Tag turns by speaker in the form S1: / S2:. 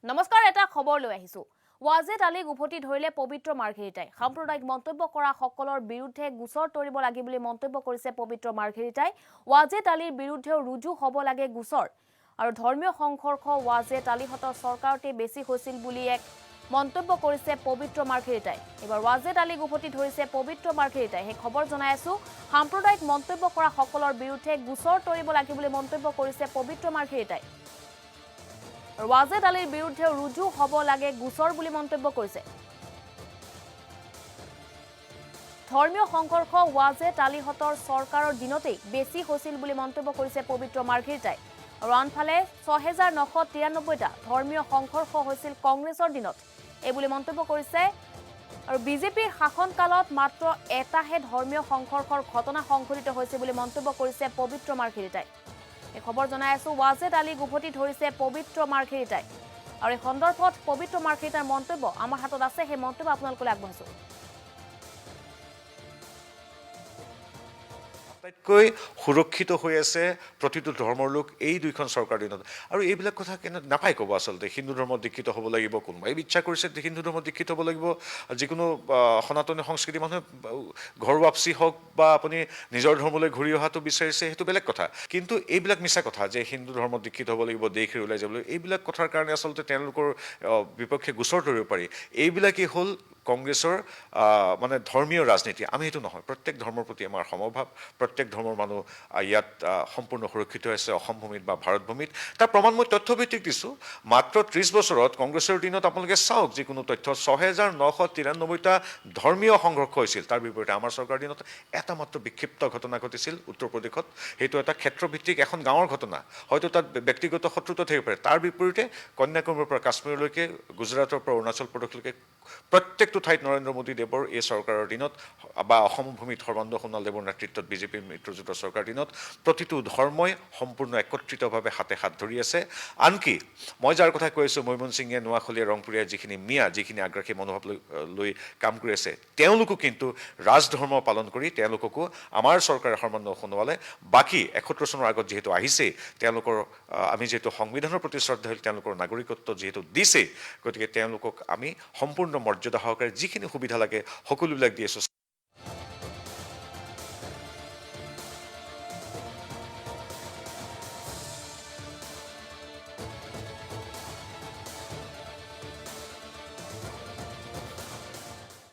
S1: নমস্কাৰ, এটা খবৰ লৈ আহিছো। ৱাজেদ আলীক উভতি ধৰিলে পবিত্ৰ মাৰ্ঘেৰিটাই। সাম্প্ৰদায়িক মন্তব্য কৰা সকলৰ বিৰুদ্ধে গোচৰ তৰিব লাগে বুলি মন্তব্য কৰিছে পবিত্ৰ মাৰ্ঘেৰিটাই। ৱাজেদ আলীৰ বিৰুদ্ধেও ৰুজু হ'ব লাগে গোচৰ। আৰু ধৰ্মীয় সংঘৰ্ষ ৱাজেদ আলীহঁতৰ চৰকাৰতে বেছি হৈছিল বুলি এক মন্তব্য কৰিছে পবিত্ৰ মাৰ্ঘেৰিটাই। এবাৰ ৱাজেদ আলীক উভতি ধৰিছে পবিত্ৰ মাৰ্ঘেৰিটাই। সেই খবৰ জনাই আছো। সাম্প্ৰদায়িক মন্তব্য কৰা সকলৰ বিৰুদ্ধে গোচৰ তৰিব লাগে বুলি মন্তব্য কৰিছে পবিত্ৰ মাৰ্ঘেৰিটাই। ৱাজেদ আলীৰ বিৰুদ্ধে ৰুজু হ'ব লাগে গোচৰ বুলি মন্তব্য কৰিছে। ধৰ্মীয় সংঘৰ্ষ ৱাজেদ আলীহঁতৰ চৰকাৰৰ দিনতেই বেছি হৈছিল বুলি মন্তব্য কৰিছে পবিত্ৰ মাৰ্ঘেৰিটাই। আৰু আনফালে ৬,৯৯৩টা ধৰ্মীয় সংঘৰ্ষ হৈছিল কংগ্ৰেছৰ দিনত, এইবুলি মন্তব্য কৰিছে। আৰু বিজেপিৰ শাসনকালত মাত্ৰ এটাহে ধৰ্মীয় সংঘৰ্ষৰ ঘটনা সংঘটিত হৈছে বুলি মন্তব্য কৰিছে পবিত্ৰ মাৰ্ঘেৰিটাই। এই খবৰ জনাই আছো। ৱাজেদ আলীক উভতি ধৰিছে পবিত্ৰ মাৰ্ঘেৰিটাই। আৰু এই সন্দৰ্ভত পবিত্ৰ মাৰ্ঘেৰিটাৰ মন্তব্য আমাৰ হাতত আছে, সেই মন্তব্য আপোনালোকলৈ আগবঢ়াইছো।
S2: আটাইতকৈ সুৰক্ষিত হৈ আছে প্ৰতিটো ধৰ্মৰ লোক এই দুইখন চৰকাৰ দিনত। আৰু এইবিলাক কথা কেনে নাপায় ক'ব। আচলতে হিন্দু ধৰ্মত দীক্ষিত হ'ব লাগিব, কোনোবাই ইচ্ছা কৰিছে হিন্দু ধৰ্মত দীক্ষিত হ'ব লাগিব। যিকোনো সনাতনী সংস্কৃতি মানুহে ঘৰ ৱাপচি হওক বা আপুনি নিজৰ ধৰ্মলৈ ঘূৰি অহাটো বিচাৰিছে, সেইটো বেলেগ কথা। কিন্তু এইবিলাক মিছা কথা যে হিন্দু ধৰ্মত দীক্ষিত হ'ব লাগিব, দেশ এৰি ওলাই যাব লাগিব, এইবিলাক কথাৰ কাৰণে আচলতে তেওঁলোকৰ বিপক্ষে গোচৰ তৰিব পাৰি। এইবিলাকেই হ'ল কংগ্ৰেছৰ মানে ধৰ্মীয় ৰাজনীতি। আমি সেইটো নহয়। প্ৰত্যেক ধৰ্মৰ প্ৰতি আমাৰ সমভাৱ, প্ৰত্যেক ধৰ্মৰ মানুহ ইয়াত সম্পূৰ্ণ সুৰক্ষিত আছে অসম ভূমিত বা ভাৰত ভূমিত। তাৰ প্ৰমাণ মই তথ্যভিত্তিক দিছোঁ। মাত্ৰ ৩০ বছৰত কংগ্ৰেছৰ দিনত আপোনালোকে চাওক যিকোনো তথ্য ৬,৯৯৩টা ধৰ্মীয় সংঘৰ্ষ হৈছিল। তাৰ বিপৰীতে আমাৰ চৰকাৰৰ দিনত এটা মাত্ৰ বিক্ষিপ্ত ঘটনা ঘটিছিল উত্তৰ প্ৰদেশত। সেইটো এটা ক্ষেত্ৰভিত্তিক এখন গাঁৱৰ ঘটনা, হয়তো তাত ব্যক্তিগত শত্ৰুতা থাকিব পাৰে। তাৰ বিপৰীতে কন্যাকুমাৰীৰ পৰা কাশ্মীৰলৈকে, গুজৰাটৰ পৰা অৰুণাচল প্ৰদেশলৈকে প্ৰত্যেকটো ঠাইত নৰেন্দ্ৰ মোদী দেৱৰ এই চৰকাৰৰ দিনত বা অসম ভূমিত সৰ্বানন্দ সোণোৱালদেৱৰ নেতৃত্বত বিজেপিৰ মিত্ৰজোঁটৰ চৰকাৰৰ দিনত প্ৰতিটো ধৰ্মই সম্পূৰ্ণ একত্ৰিতভাৱে হাতে হাত ধৰি আছে। আনকি মই যাৰ কথা কৈ আছোঁ, মৈমনসিঙে, নোৱাখলীয়া, ৰংপুৰীয়া যিখিনি আগ্ৰাসী মনোভাৱ লৈ কাম কৰি আছে, তেওঁলোকো কিন্তু ৰাজধৰ্ম পালন কৰি তেওঁলোককো আমাৰ চৰকাৰে সৰ্বানন্দ সোণোৱালে বাকী ৭১ চনৰ আগত যিহেতু আহিছে, তেওঁলোকৰ আমি যিহেতু সংবিধানৰ প্ৰতি শ্ৰদ্ধাশীল, তেওঁলোকৰ নাগৰিকত্ব যিহেতু দিছে, গতিকে তেওঁলোকক আমি সম্পূৰ্ণ মৰ্যাদা সহকাৰে যিখিনি সুবিধা লাগে সকলোবিলাক দি আছোঁ।